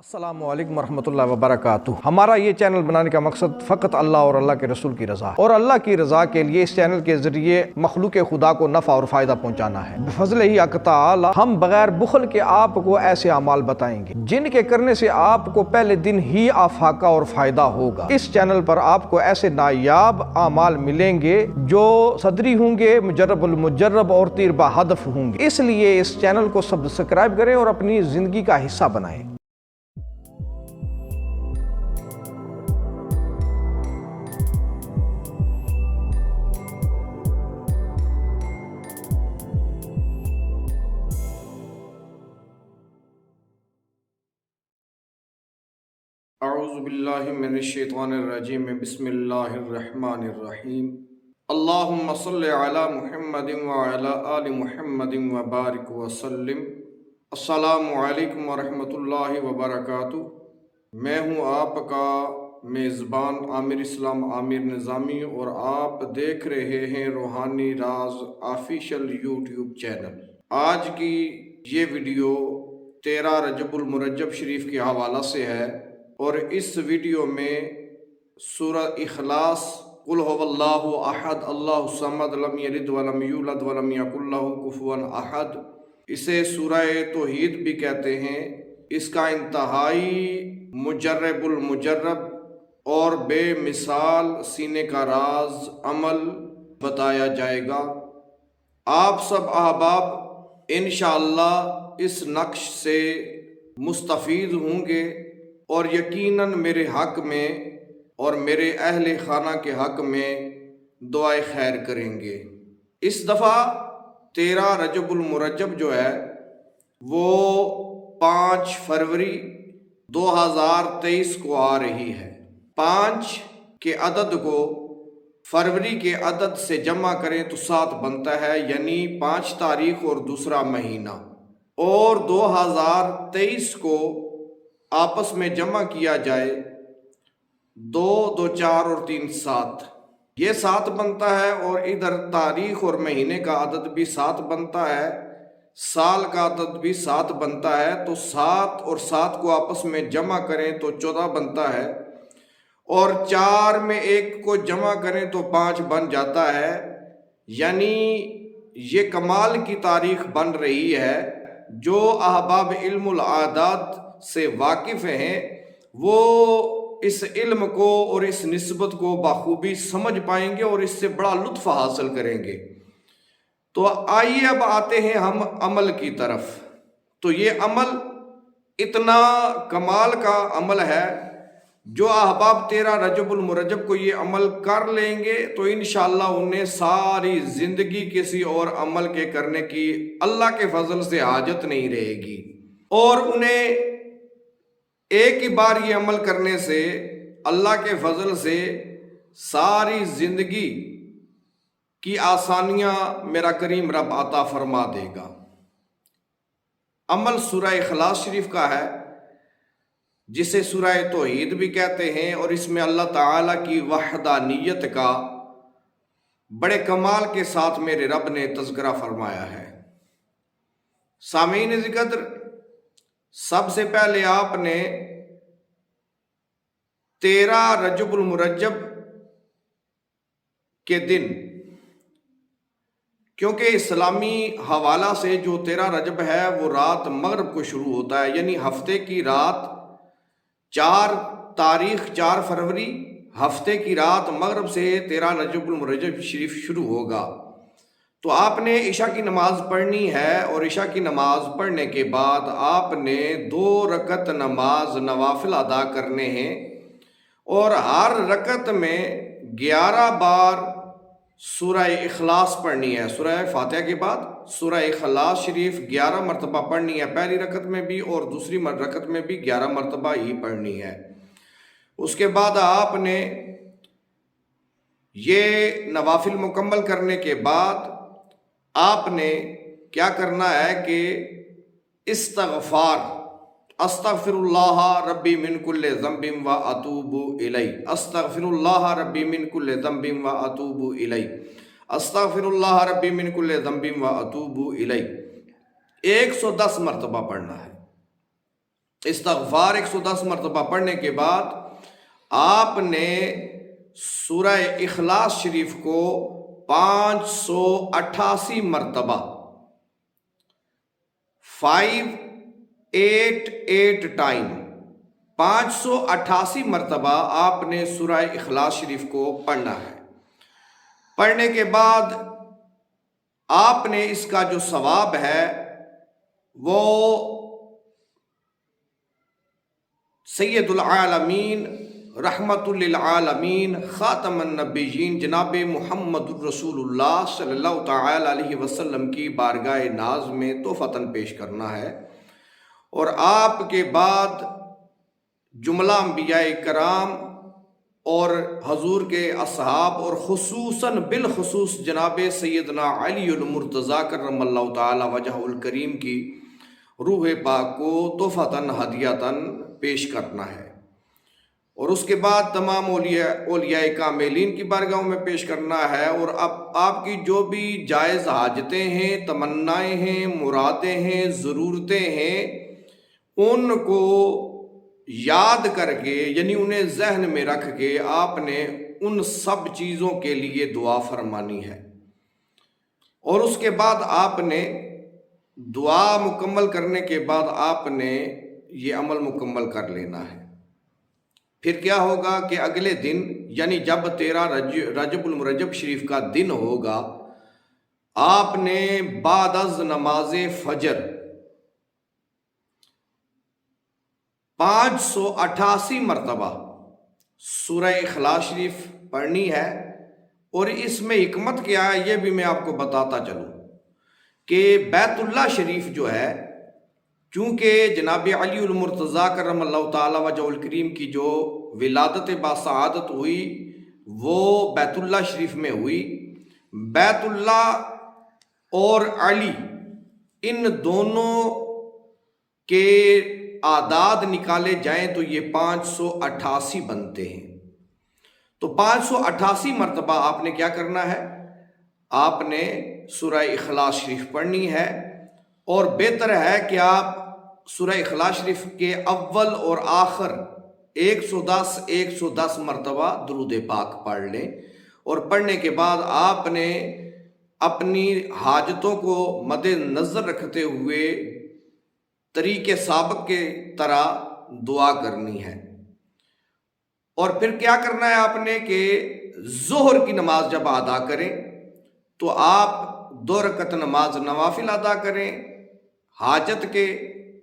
السلام علیکم ورحمۃ اللہ وبرکاتہ۔ ہمارا یہ چینل بنانے کا مقصد فقط اللہ اور اللہ کے رسول کی رضا اور اللہ کی رضا کے لیے اس چینل کے ذریعے مخلوق خدا کو نفع اور فائدہ پہنچانا ہے۔ بفضل ہی حق تعالی ہم بغیر بخل کے آپ کو ایسے اعمال بتائیں گے جن کے کرنے سے آپ کو پہلے دن ہی افاقہ اور فائدہ ہوگا۔ اس چینل پر آپ کو ایسے نایاب اعمال ملیں گے جو صدری ہوں گے، مجرب المجرب اور تیر بہدف ہوں گے۔ اس لیے اس چینل کو سبسکرائب کریں اور اپنی زندگی کا حصہ بنائیں۔ اعوذ باللہ من الشیطان الرجیم، بسم اللہ الرحمن الرحیم۔ اللہم صل علی محمد وعلی آل محمد وبارک وسلم۔ السلام علیکم ورحمۃ اللہ وبرکاتہ۔ میں ہوں آپ کا میزبان عامر اسلام عامر نظامی اور آپ دیکھ رہے ہیں روحانی راز آفیشیل یوٹیوب چینل۔ آج کی یہ ویڈیو 13 رجب المرجب شریف کے حوالہ سے ہے اور اس ویڈیو میں سورہ اخلاص، قل هو اللہ احد اللہ الصمد لم یلد ولم یولد ولم یکن لہ کفوا احد، اسے سورہ توحید بھی کہتے ہیں، اس کا انتہائی مجرب المجرب اور بے مثال سینے کا راز عمل بتایا جائے گا۔ آپ سب احباب انشاءاللہ اس نقش سے مستفید ہوں گے اور یقیناً میرے حق میں اور میرے اہل خانہ کے حق میں دعائے خیر کریں گے۔ اس دفعہ 13 رجب المرجب جو ہے وہ 5 فروری 2023 کو آ رہی ہے۔ 5 کے عدد کو فروری کے عدد سے جمع کریں تو 7 بنتا ہے، یعنی 5 تاریخ اور دوسرا مہینہ، اور 2023 کو آپس میں جمع کیا جائے 2 2 4 اور 3 7، یہ 7 بنتا ہے، اور ادھر تاریخ اور مہینے کا عدد بھی 7 بنتا ہے، سال کا عدد بھی 7 بنتا ہے، تو 7 اور 7 کو آپس میں جمع کریں تو 14 بنتا ہے، اور 4 میں 1 کو جمع کریں تو 5 بن جاتا ہے، یعنی یہ کمال کی تاریخ بن رہی ہے۔ جو احباب علم العادات سے واقف ہیں وہ اس علم کو اور اس نسبت کو بخوبی سمجھ پائیں گے اور اس سے بڑا لطف حاصل کریں گے۔ تو آئیے اب آتے ہیں ہم عمل کی طرف۔ تو یہ عمل اتنا کمال کا عمل ہے، جو احباب 13 رجب المرجب کو یہ عمل کر لیں گے تو انشاءاللہ انہیں ساری زندگی کسی اور عمل کے کرنے کی اللہ کے فضل سے حاجت نہیں رہے گی، اور انہیں ایک ہی بار یہ عمل کرنے سے اللہ کے فضل سے ساری زندگی کی آسانیاں میرا کریم رب عطا فرما دے گا۔ عمل سورہ اخلاص شریف کا ہے، جسے سورہ توحید بھی کہتے ہیں، اور اس میں اللہ تعالیٰ کی وحدانیت کا بڑے کمال کے ساتھ میرے رب نے تذکرہ فرمایا ہے۔ سامعین ذکر، سب سے پہلے آپ نے 13 رجب المرجب کے دن، کیونکہ اسلامی حوالہ سے جو 13 رجب ہے وہ رات مغرب کو شروع ہوتا ہے، یعنی ہفتے کی رات 4 تاریخ 4 فروری، ہفتے کی رات مغرب سے 13 رجب المرجب شریف شروع ہوگا۔ تو آپ نے عشاء کی نماز پڑھنی ہے، اور عشاء کی نماز پڑھنے کے بعد آپ نے 2 رکعت نماز نوافل ادا کرنے ہیں، اور ہر رکعت میں 11 بار سورہ اخلاص پڑھنی ہے۔ سورہ فاتحہ کے بعد سورہ اخلاص شریف 11 مرتبہ پڑھنی ہے، پہلی رکعت میں بھی اور دوسری رکعت میں بھی 11 مرتبہ ہی پڑھنی ہے۔ اس کے بعد آپ نے یہ نوافل مکمل کرنے کے بعد آپ نے کیا کرنا ہے کہ استغفار، استغفر اللہ ربی من کل ذنب و اتوب الیہ، استغفر اللہ ربی من کل ذنب و اتوب الیہ، استغفر اللہ ربی من کل ذنب و اتوب الیہ، 110 مرتبہ پڑھنا ہے۔ استغفار 110 مرتبہ پڑھنے کے بعد آپ نے سورہ اخلاص شریف کو 588 مرتبہ 588 ٹائم 588 مرتبہ آپ نے سورہ اخلاص شریف کو پڑھنا ہے۔ پڑھنے کے بعد آپ نے اس کا جو ثواب ہے وہ سید العالمین رحمت للعالمین خاتم النبیین جناب محمد الرسول اللہ صلی اللہ تعالی علیہ وسلم کی بارگاہ ناز میں تحفتاً پیش کرنا ہے، اور آپ کے بعد جملہ انبیاء کرام اور حضور کے اصحاب اور خصوصاً بالخصوص جناب سیدنا علی المرتضیٰ کرم اللہ تعالی وجہ الکریم کی روح پاک کو تحفتاً ہدیتاً پیش کرنا ہے، اور اس کے بعد تمام اولیاء کاملین کی بارگاہوں میں پیش کرنا ہے، اور اب آپ کی جو بھی جائز حاجتیں ہیں، تمنائیں ہیں، مرادیں ہیں، ضرورتیں ہیں، ان کو یاد کر کے یعنی انہیں ذہن میں رکھ کے آپ نے ان سب چیزوں کے لیے دعا فرمانی ہے، اور اس کے بعد آپ نے دعا مکمل کرنے کے بعد آپ نے یہ عمل مکمل کر لینا ہے۔ پھر کیا ہوگا کہ اگلے دن یعنی جب 13 رجب المرجب شریف کا دن ہوگا، آپ نے بعد از نماز فجر 588 مرتبہ سورہ اخلاص شریف پڑھنی ہے، اور اس میں حکمت کیا ہے یہ بھی میں آپ کو بتاتا چلوں کہ بیت اللہ شریف جو ہے، چونکہ جناب علی المرتضیٰ کرم اللہ تعالی وجہ الکریم کی جو ولادت باسعادت ہوئی وہ بیت اللہ شریف میں ہوئی۔ بیت اللہ اور علی ان دونوں کے اعداد نکالے جائیں تو یہ 588 بنتے ہیں، تو 588 مرتبہ آپ نے کیا کرنا ہے، آپ نے سورہ اخلاص شریف پڑھنی ہے، اور بہتر ہے کہ آپ سورہ اخلاص شریف کے اول اور آخر 110 مرتبہ درود پاک پڑھ لیں، اور پڑھنے کے بعد آپ نے اپنی حاجتوں کو مد نظر رکھتے ہوئے طریقے سابق کے طرح دعا کرنی ہے۔ اور پھر کیا کرنا ہے آپ نے کہ ظہر کی نماز جب ادا کریں تو آپ 2 رکعت نماز نوافل ادا کریں حاجت کے،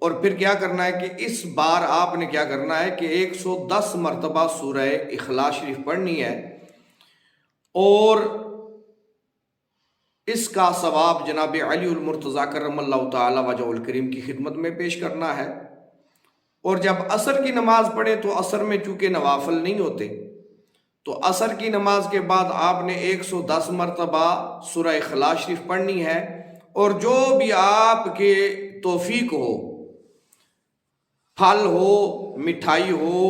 اور پھر کیا کرنا ہے کہ اس بار آپ نے کیا کرنا ہے کہ 110 مرتبہ سورہ اخلاص شریف پڑھنی ہے، اور اس کا ثواب جناب علی المرتضیٰ کرم اللہ تعالی وجہ الکریم کی خدمت میں پیش کرنا ہے۔ اور جب عصر کی نماز پڑھے تو عصر میں چونکہ نوافل نہیں ہوتے، تو عصر کی نماز کے بعد آپ نے 110 مرتبہ سورہ اخلاص شریف پڑھنی ہے، اور جو بھی آپ کے توفیق ہو، پھل ہو، مٹھائی ہو،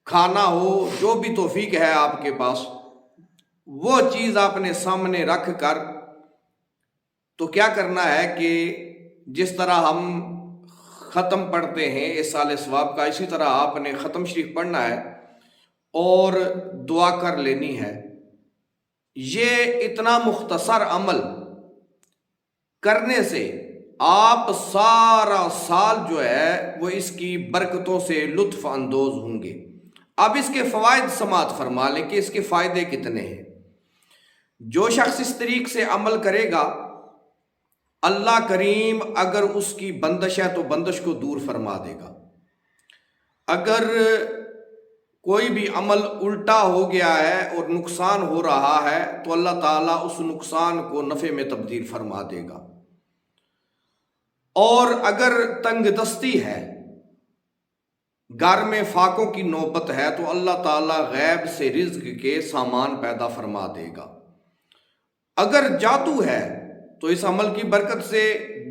کھانا ہو، جو بھی توفیق ہے آپ کے پاس، وہ چیز آپ نے سامنے رکھ کر تو کیا کرنا ہے کہ جس طرح ہم ختم پڑھتے ہیں اس سال ثواب کا، اسی طرح آپ نے ختم شریف پڑھنا ہے اور دعا کر لینی ہے۔ یہ اتنا مختصر عمل کرنے سے آپ سارا سال جو ہے وہ اس کی برکتوں سے لطف اندوز ہوں گے۔ اب اس کے فوائد سماعت فرما لیں کہ اس کے فائدے کتنے ہیں۔ جو شخص اس طریق سے عمل کرے گا، اللہ کریم اگر اس کی بندش ہے تو بندش کو دور فرما دے گا۔ اگر کوئی بھی عمل الٹا ہو گیا ہے اور نقصان ہو رہا ہے تو اللہ تعالیٰ اس نقصان کو نفع میں تبدیل فرما دے گا۔ اور اگر تنگ دستی ہے، گھر میں فاقوں کی نوبت ہے، تو اللہ تعالیٰ غیب سے رزق کے سامان پیدا فرما دے گا۔ اگر جادو ہے تو اس عمل کی برکت سے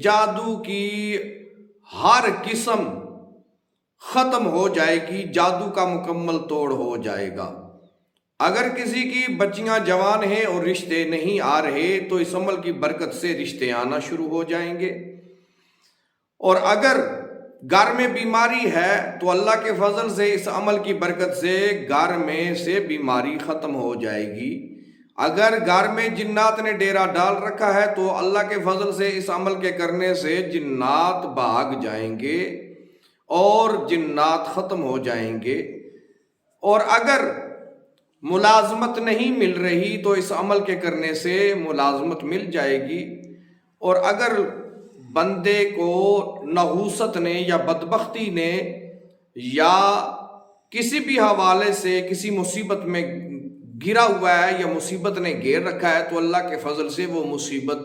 جادو کی ہر قسم ختم ہو جائے گی، جادو کا مکمل توڑ ہو جائے گا۔ اگر کسی کی بچیاں جوان ہیں اور رشتے نہیں آ رہے تو اس عمل کی برکت سے رشتے آنا شروع ہو جائیں گے۔ اور اگر گھر میں بیماری ہے تو اللہ کے فضل سے اس عمل کی برکت سے گھر میں سے بیماری ختم ہو جائے گی۔ اگر گھر میں جنات نے ڈیرا ڈال رکھا ہے تو اللہ کے فضل سے اس عمل کے کرنے سے جنات بھاگ جائیں گے اور جنات ختم ہو جائیں گے۔ اور اگر ملازمت نہیں مل رہی تو اس عمل کے کرنے سے ملازمت مل جائے گی۔ اور اگر بندے کو نحوست نے یا بدبختی نے یا کسی بھی حوالے سے کسی مصیبت میں گرا ہوا ہے یا مصیبت نے گھیر رکھا ہے تو اللہ کے فضل سے وہ مصیبت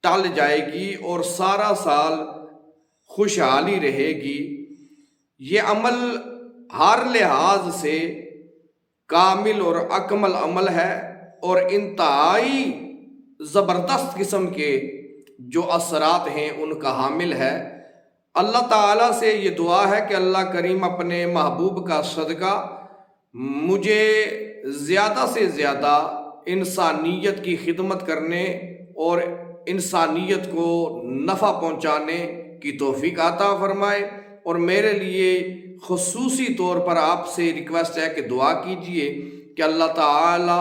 ٹل جائے گی اور سارا سال خوشحالی رہے گی۔ یہ عمل ہر لحاظ سے کامل اور اکمل عمل ہے اور انتہائی زبردست قسم کے جو اثرات ہیں ان کا حامل ہے۔ اللہ تعالیٰ سے یہ دعا ہے کہ اللہ کریم اپنے محبوب کا صدقہ مجھے زیادہ سے زیادہ انسانیت کی خدمت کرنے اور انسانیت کو نفع پہنچانے کی توفیق عطا فرمائے، اور میرے لیے خصوصی طور پر آپ سے ریکویسٹ ہے کہ دعا کیجئے کہ اللہ تعالی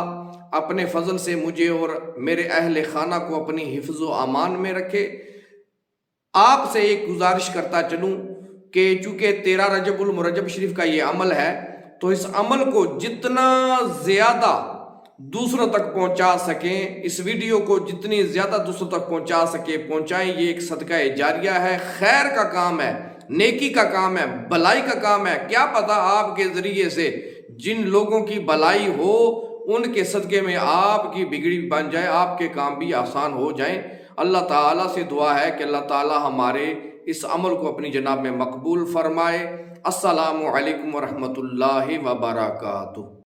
اپنے فضل سے مجھے اور میرے اہل خانہ کو اپنی حفظ و امان میں رکھے۔ آپ سے ایک گزارش کرتا چلوں کہ چونکہ 13 رجب المرجب شریف کا یہ عمل ہے تو اس عمل کو جتنا زیادہ دوسروں تک پہنچا سکیں، اس ویڈیو کو جتنی زیادہ دوسروں تک پہنچا سکیں پہنچائیں۔ یہ ایک صدقہ جاریہ ہے، خیر کا کام ہے، نیکی کا کام ہے، بھلائی کا کام ہے۔ کیا پتہ آپ کے ذریعے سے جن لوگوں کی بھلائی ہو ان کے صدقے میں آپ کی بگڑی بن جائے، آپ کے کام بھی آسان ہو جائیں۔ اللہ تعالیٰ سے دعا ہے کہ اللہ تعالیٰ ہمارے اس عمل کو اپنی جناب میں مقبول فرمائے۔ السلام علیکم ورحمۃ اللہ وبرکاتہ۔